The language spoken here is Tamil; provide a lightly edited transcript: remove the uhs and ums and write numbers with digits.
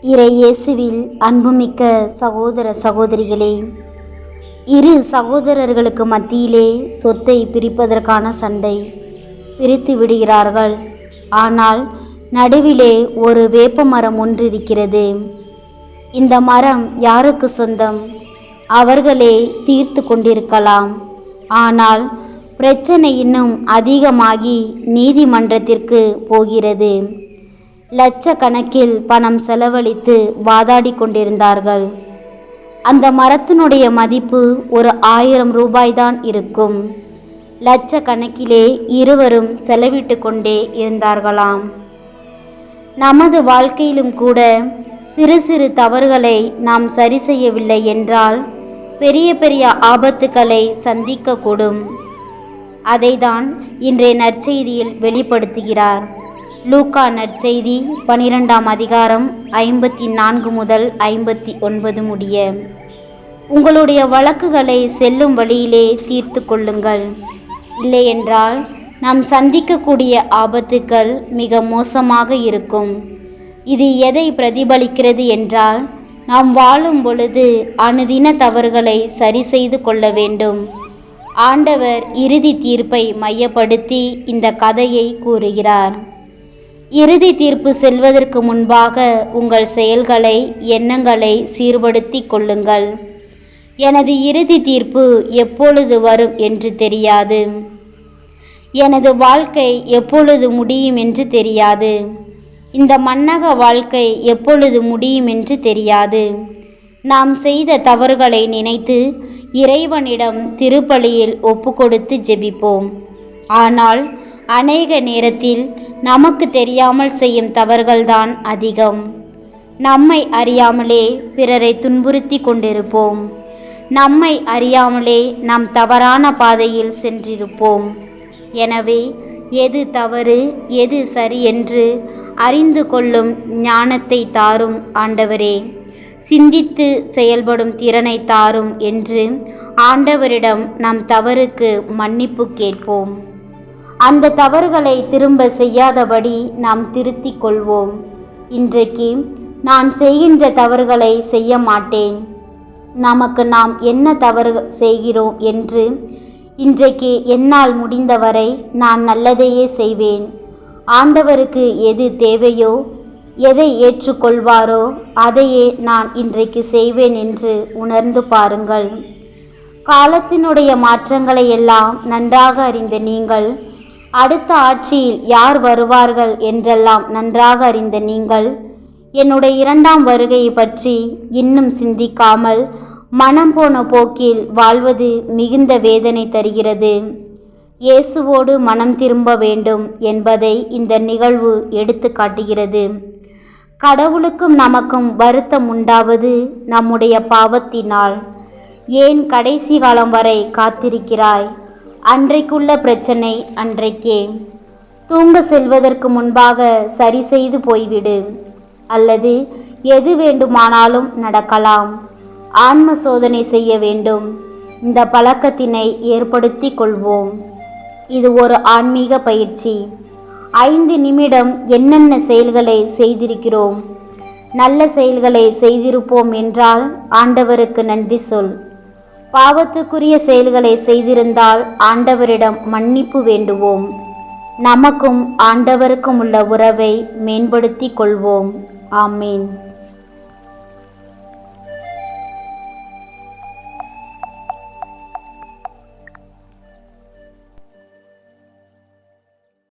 இறையேசுவில் அன்புமிக்க சகோதர சகோதரிகளே, இரு சகோதரர்களுக்கு மத்தியிலே சொத்தை பிரிப்பதற்கான சண்டை. பிரித்து விடுகிறார்கள். ஆனால் நடுவிலே ஒரு வேப்ப மரம் ஒன்று இருக்கிறது. இந்த மரம் யாருக்கு சொந்தம்? அவர்களே தீர்த்து கொண்டிருக்கலாம். ஆனால் பிரச்சனை இன்னும் அதிகமாகி நீதிமன்றத்திற்கு போகிறது. லட்சக்கணக்கில் பணம் செலவழித்து வாதாடி கொண்டிருந்தார்கள். அந்த மரத்தினுடைய மதிப்பு ஒரு 1000 ரூபாய்தான் இருக்கும். லட்சக்கணக்கிலே இருவரும் செலவிட்டு கொண்டே இருந்தார்களாம். நமது வாழ்க்கையிலும் கூட சிறு சிறு தவறுகளை நாம் சரி செய்யவில்லை என்றால் பெரிய பெரிய ஆபத்துக்களை சந்திக்கக்கூடும். அதைதான் இன்றைய நற்செய்தியில் வெளிப்படுத்துகிறார். லூக்கா நற்செய்தி 12ஆம் அதிகாரம் 54 முதல் 59 முடிய. உங்களுடைய வழக்குகளை செல்லும் வழியிலே தீர்த்து கொள்ளுங்கள். இல்லையென்றால் நாம் சந்திக்கக்கூடிய ஆபத்துக்கள் மிக மோசமாக இருக்கும். இது எதை பிரதிபலிக்கிறது என்றால், நாம் வாழும் பொழுது அனுதின தவறுகளை சரி செய்து கொள்ள வேண்டும். ஆண்டவர் இறுதி தீர்ப்பை மையப்படுத்தி இந்த கதையை கூறுகிறார். இறுதி தீர்ப்பு செல்வதற்கு முன்பாக உங்கள் செயல்களை, எண்ணங்களை சீர்படுத்தி கொள்ளுங்கள். எனது இறுதி தீர்ப்பு எப்பொழுது வரும் என்று தெரியாது. எனது வாழ்க்கை எப்பொழுது முடியும் என்று தெரியாது. இந்த மண்ணக வாழ்க்கை எப்பொழுது முடியும் என்று தெரியாது. நாம் செய்த தவறுகளை நினைத்து இறைவனிடம் திருப்பலியில் ஒப்புக்கொடுத்து ஜெபிப்போம். ஆனால் அநேக நேரத்தில் நமக்கு தெரியாமல் செய்யும் தவறுகள்தான் அதிகம். நம்மை அறியாமலே பிறரை துன்புறுத்தி கொண்டிருப்போம். நம்மை அறியாமலே நாம் தவறான பாதையில் சென்றிருப்போம். எனவே எது தவறு, எது சரி என்று அறிந்து கொள்ளும் ஞானத்தை தாரும் ஆண்டவரே. சிந்தித்து செயல்படும் திறனை தாரும் என்று ஆண்டவரிடம் நம் தவறுக்கு மன்னிப்பு கேட்போம். அந்த தவறுகளை திரும்ப செய்யாதபடி நாம் திருத்திக் கொள்வோம். இன்றைக்கு நான் செய்கின்ற தவறுகளை செய்ய மாட்டேன். நமக்கு நாம் என்ன தவறு செய்கிறோம் என்று இன்றைக்கு என்னால் முடிந்தவரை நான் நல்லதையே செய்வேன். ஆண்டவருக்கு எது தேவையோ, எதை ஏற்றுக்கொள்வாரோ அதையே நான் இன்றைக்கு செய்வேன் என்று உணர்ந்து பாருங்கள். காலத்தினுடைய மாற்றங்களை எல்லாம் நன்றாக அறிந்த நீங்கள், அடுத்த ஆட்சியில் யார் வருவார்கள் என்றெல்லாம் நன்றாக அறிந்த நீங்கள், என்னுடைய 2ஆம் வருகையை பற்றி இன்னும் சிந்திக்காமல் மனம் போன போக்கில் வாழ்வது மிகுந்த வேதனை தருகிறது. இயேசுவோடு மனம் திரும்ப வேண்டும் என்பதை இந்த நிகழ்வு எடுத்து காட்டுகிறது. கடவுளுக்கும் நமக்கும் வருத்தம் உண்டாவது நம்முடைய பாவத்தினால். ஏன் கடைசி காலம் வரை காத்திருக்கிறாய்? அன்றைக்குள்ள பிரச்சனை அன்றைக்கே. தூங்க செல்வதற்கு முன்பாக சரி செய்து போய்விடு. அல்லது எது வேண்டுமானாலும் நடக்கலாம். ஆன்ம சோதனை செய்ய வேண்டும். இந்த பழக்கத்தினை ஏற்படுத்தி கொள்வோம். இது ஒரு ஆன்மீக பயிற்சி. 5 நிமிடம் என்னென்ன செயல்களை செய்திருக்கிறோம்? நல்ல செயல்களை செய்திருப்போம் என்றால் ஆண்டவருக்கு நன்றி சொல். பாவத்துக்குரிய செயல்களை செய்திருந்தால் ஆண்டவரிடம் மன்னிப்பு வேண்டுவோம். நமக்கும் ஆண்டவருக்கும் உள்ள உறவை மேம்படுத்தி கொள்வோம். ஆமேன்.